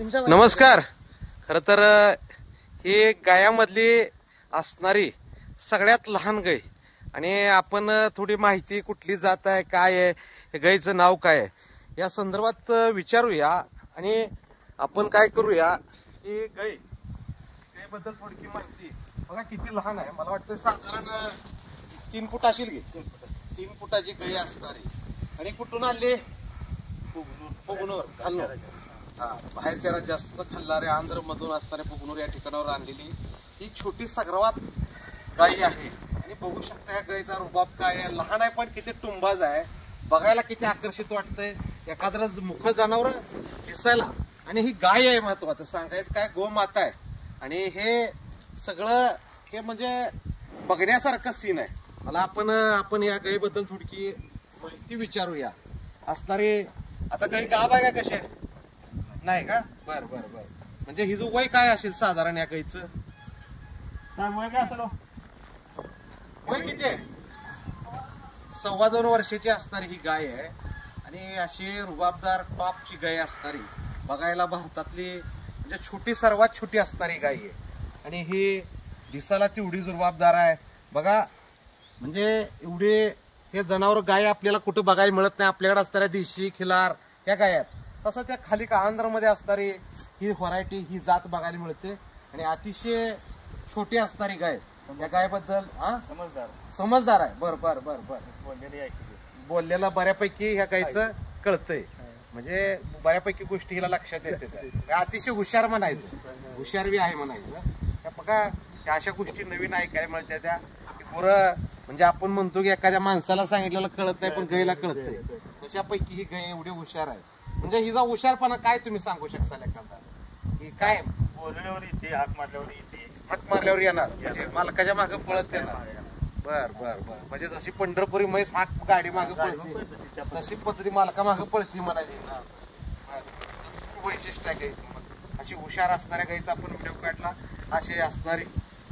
नमस्कार. खरं तर ही गायामधली असणारी सगळ्यात लहान गाय आणि आपण थोडी माहिती कुठली जात आहे, काय आहे, हे गायचं नाव काय आहे या संदर्भात विचारूया आणि आपण काय करूया. ही गायबद्दल थोडी माहिती बघा किती लहान आहे. मला वाटतं साधारण 3 फूट असेल की 3 फुटाची गाय असणारी. आणि कुठून आणली? पुगनूर खालून. बाहेरच्या जास्त खाल्लारे आंध्र मधून असणारे पुगनूर या ठिकाणावर आणलेली ही छोटी सगर्वात गाय आहे. आणि बघू शकता या गायचा रुबाब काय आहे. लहान आहे पण किती टुंबाज आहे, बघायला किती आकर्षित वाटतंय. एखादं मुख जनावर दिसायला. आणि ही गाय आहे महत्वाचं सांगायचं काय, गोमाता आहे. आणि हे सगळं हे म्हणजे बघण्यासारखं सीन आहे. मला आपण या गायीबद्दल थोडकी माहिती विचारूया. असणारे आता गाय गाभ आहे का, कशी आहे? नाही का? बर बर बर. म्हणजे हिचं वय काय असेल साधारण या गायीचं? वय किती आहे? 2.25 वर्षाची असणारी ही गाय आहे. आणि अशी रुबाबदार टॉपची गाय असणारी, बघायला भारतातली म्हणजे छोटी सर्वात छोटी असणारी गाय आहे. आणि ही दिसायला तेवढीच रुबाबदार आहे. बघा म्हणजे एवढे हे जनावर गाय आपल्याला कुठे बघायला मिळत नाही. आपल्याकडे असणाऱ्या देशी खिलार या गाय आहेत, तसं त्या खाली का आंध्रमध्ये असणारी ही व्हरायटी, ही जात बघायला मिळते. आणि अतिशय छोटी असणारी गाय. या गायबद्दल समजदार आहे. बर बर बर बर. बोललेला बऱ्यापैकी ह्या गायचं कळतंय. म्हणजे बऱ्यापैकी गोष्टी हिला लक्षात येते. अतिशय हुशार म्हणायचं, हुशार बी आहे म्हणायचं. बघा अशा गोष्टी नवीन ऐकायला मिळते. त्या पुरं म्हणजे आपण म्हणतो की एखाद्या माणसाला सांगितलेलं कळत नाही पण गायला कळतंय. तशापैकी ही गाय एवढी हुशार आहे. म्हणजे हिचा हुशारपणा काय तुम्ही सांगू शकाल एखादा? ही काय बोलण्यावर येते, हाक मारल्यावर येते, हाक मारल्यावर येणार, म्हणजे मालकाच्या मागे पळत येणार. बर बर बर. म्हणजे जशी पंढरपुरी म्हैस हाक गाडी मागे पळते तशी पद्धती मालका मागे पळती म्हणाली. वैशिष्ट्य आहे गायचं. अशी हुशार असणाऱ्या गायीचा आपण व्हिडिओ काढला. अशी असणारी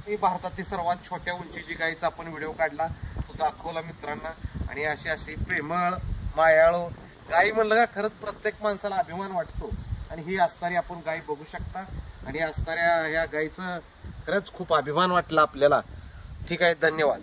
ही भारतातील सर्वात छोट्या उंचीची गायीचा आपण व्हिडिओ काढला, तो दाखवला मित्रांना. आणि अशी प्रेमळ मायाळू गाई म्हणलं का खरंच प्रत्येक माणसाला अभिमान वाटतो. आणि ही असणारी आपण गाय बघू शकता. आणि असणाऱ्या ह्या गायीचं खरंच खूप अभिमान वाटला आपल्याला. ठीक आहे, धन्यवाद.